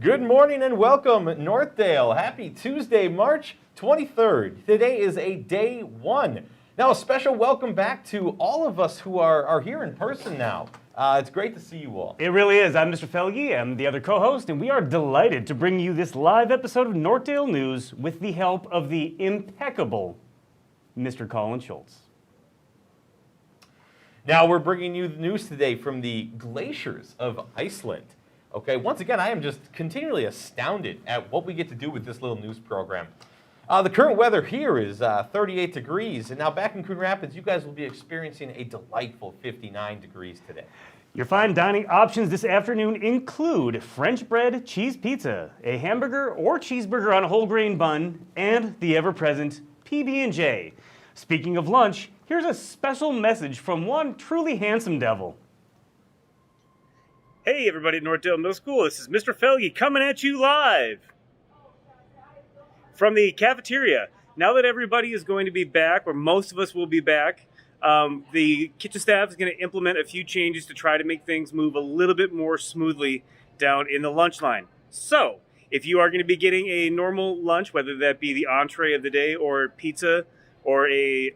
Good morning and welcome, Northdale. Happy Tuesday, March 23rd. Today is a day one. Now, a special welcome back to all of us who are here in person now. It's great to see you all. It really is. I'm Mr. Felge. I'm the other co-host, and we are delighted to bring you this live episode of Northdale News with the help of the impeccable Mr. Colin Schultz. Now, we're bringing you the news today from the glaciers of Iceland. Okay, once again, I am just continually astounded at what we get to do with this little news program. The current weather here is 38 degrees, and now back in Coon Rapids, you guys will be experiencing a delightful 59 degrees today. Your fine dining options this afternoon include French bread cheese pizza, a hamburger or cheeseburger on a whole grain bun, and the ever-present PB&J. Speaking of lunch, here's a special message from one truly handsome devil. Hey everybody at Northdale Middle School, this is Mr. Felge coming at you live from the cafeteria. Now that everybody is going to be back, or most of us will be back, the kitchen staff is going to implement a few changes to try to make things move a little bit more smoothly down in the lunch line. So, if you are going to be getting a normal lunch, whether that be the entree of the day or pizza or a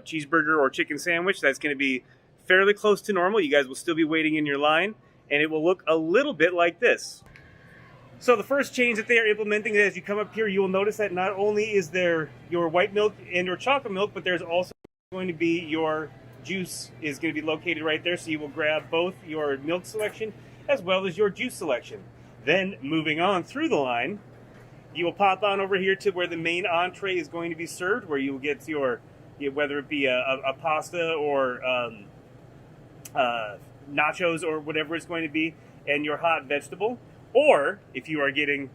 cheeseburger or chicken sandwich, that's going to be fairly close to normal. You guys will still be waiting in your line, and it will look a little bit like this. So the first change that they are implementing as you come up here, you will notice that not only is there your white milk and your chocolate milk, but there's also going to be your juice is going to be located right there. So you will grab both your milk selection as well as your juice selection. Then moving on through the line, you will pop on over here to where the main entree is going to be served, where you will get your, whether it be a pasta or nachos or whatever it's going to be, and your hot vegetable. Or if you are getting,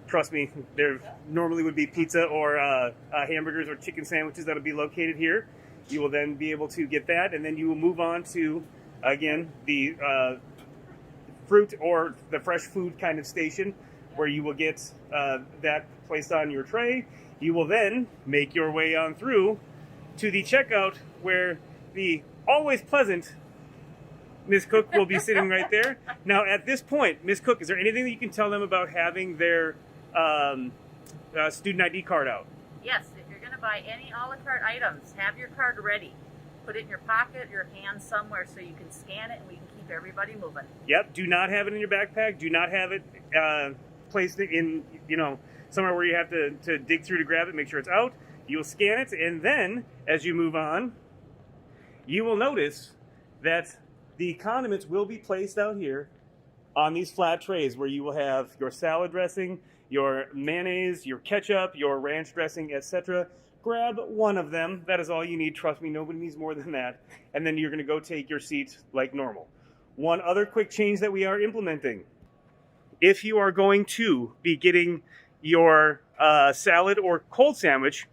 trust me, there normally would be pizza or hamburgers or chicken sandwiches that will be located here. You will then be able to get that, and then you will move on to, again, the fruit or the fresh food kind of station, where you will get that placed on your tray. You will then make your way on through to the checkout, where the always pleasant Ms. Cook will be sitting right there. Now, at this point, Ms. Cook, is there anything that you can tell them about having their student ID card out? Yes, if you're going to buy any a la carte items, have your card ready. Put it in your pocket, your hand somewhere, so you can scan it and we can keep everybody moving. Yep, do not have it in your backpack. Do not have it placed in, somewhere where you have to dig through to grab it, make sure it's out. You'll scan it, and then, as you move on, you will notice that the condiments will be placed out here on these flat trays, where you will have your salad dressing, your mayonnaise, your ketchup, your ranch dressing, etc. Grab one of them. That is all you need. Trust me, nobody needs more than that. And then you're going to go take your seat like normal. One other quick change that we are implementing. If you are going to be getting your salad or cold sandwich,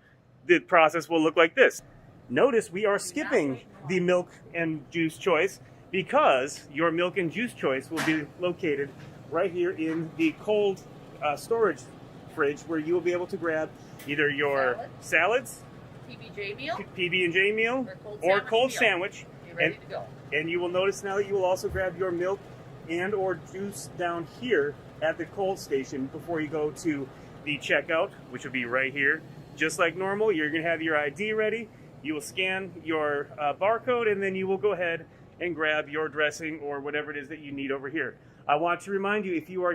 the process will look like this. Notice we are skipping the milk and juice choice, because your milk and juice choice will be located right here in the cold storage fridge, where you will be able to grab either your salads, PB&J meal, or cold sandwich. You're ready to go. And you will notice now that you will also grab your milk and or juice down here at the cold station before you go to the checkout, which will be right here. Just like normal, you're going to have your ID ready. You will scan your barcode, and then you will go ahead and grab your dressing or whatever it is that you need over here. I want to remind you, if you are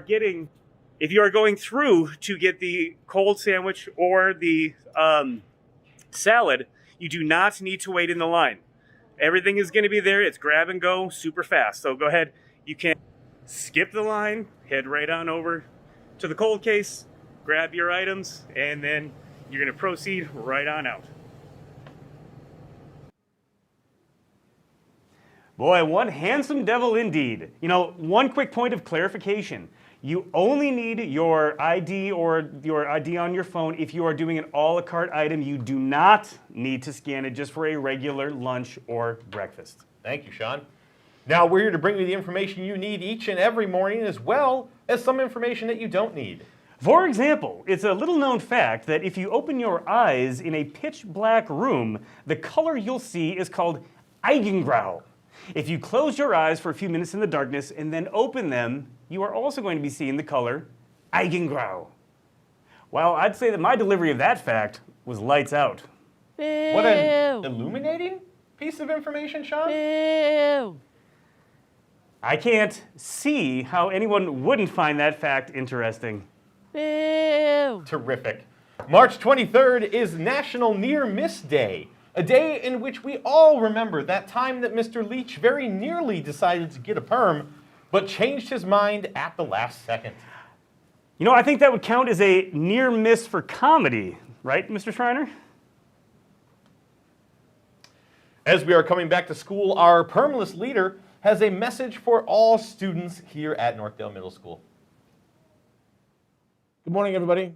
going through to get the cold sandwich or the salad, you do not need to wait in the line. Everything is going to be there. It's grab and go, super fast. So go ahead. You can skip the line, head right on over to the cold case, grab your items, and then you're going to proceed right on out. Boy, one handsome devil indeed. One quick point of clarification. You only need your ID or your ID on your phone if you are doing an a la carte item. You do not need to scan it just for a regular lunch or breakfast. Thank you, Sean. Now, we're here to bring you the information you need each and every morning, as well as some information that you don't need. For example, it's a little known fact that if you open your eyes in a pitch black room, the color you'll see is called Eigengrau. If you close your eyes for a few minutes in the darkness and then open them, you are also going to be seeing the color Eigengrau. Well, I'd say that my delivery of that fact was lights out. Boo! What an illuminating piece of information, Sean. Boo! I can't see how anyone wouldn't find that fact interesting. Boo! Terrific. March 23rd is National Near Miss Day, a day in which we all remember that time that Mr. Leach very nearly decided to get a perm, but changed his mind at the last second. You know, I think that would count as a near miss for comedy, right, Mr. Schreiner? As we are coming back to school, our permless leader has a message for all students here at Northdale Middle School. Good morning, everybody.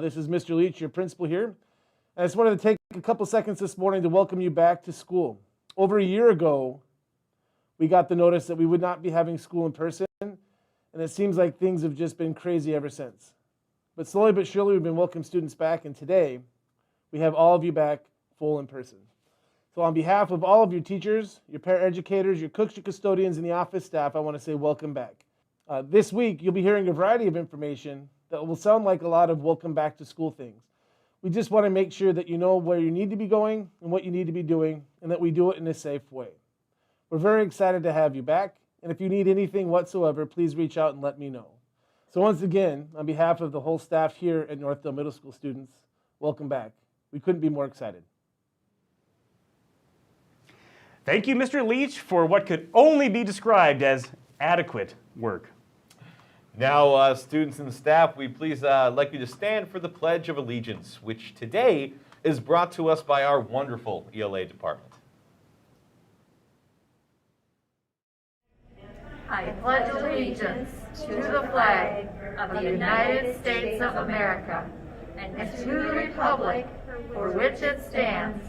This is Mr. Leach, your principal here. I just wanted to take a couple seconds this morning to welcome you back to school. Over a year ago, we got the notice that we would not be having school in person, and it seems like things have just been crazy ever since. But slowly but surely, we've been welcoming students back, and today, we have all of you back full in person. So on behalf of all of your teachers, your paraeducators, your cooks, your custodians, and the office staff, I want to say welcome back. This week, you'll be hearing a variety of information that will sound like a lot of welcome back to school things. We just want to make sure that you know where you need to be going and what you need to be doing, and that we do it in a safe way. We're very excited to have you back, and if you need anything whatsoever, please reach out and let me know. So once again, on behalf of the whole staff here at Northdale Middle School students, welcome back. We couldn't be more excited. Thank you, Mr. Leach, for what could only be described as adequate work. Now, students and staff, we please like you to stand for the Pledge of Allegiance, which today is brought to us by our wonderful ELA department. I pledge allegiance to the flag of the United States of America and to the republic for which it stands,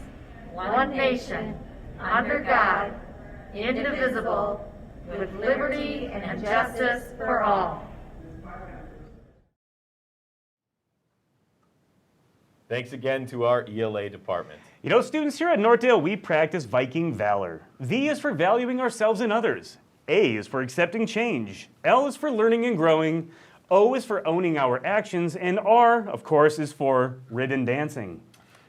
one nation, under God, indivisible, with liberty and justice for all. Thanks again to our ELA department. You know, students, here at Northdale, we practice Viking valor. V is for valuing ourselves and others. A is for accepting change. L is for learning and growing. O is for owning our actions. And R, of course, is for ribbon dancing.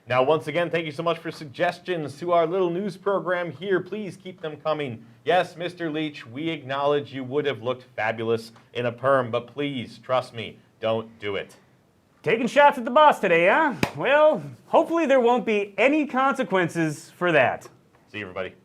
Now, once again, thank you so much for suggestions to our little news program here. Please keep them coming. Yes, Mr. Leach, we acknowledge you would have looked fabulous in a perm, but please, trust me, don't do it. Taking shots at the boss today, huh? Well, hopefully there won't be any consequences for that. See you, everybody.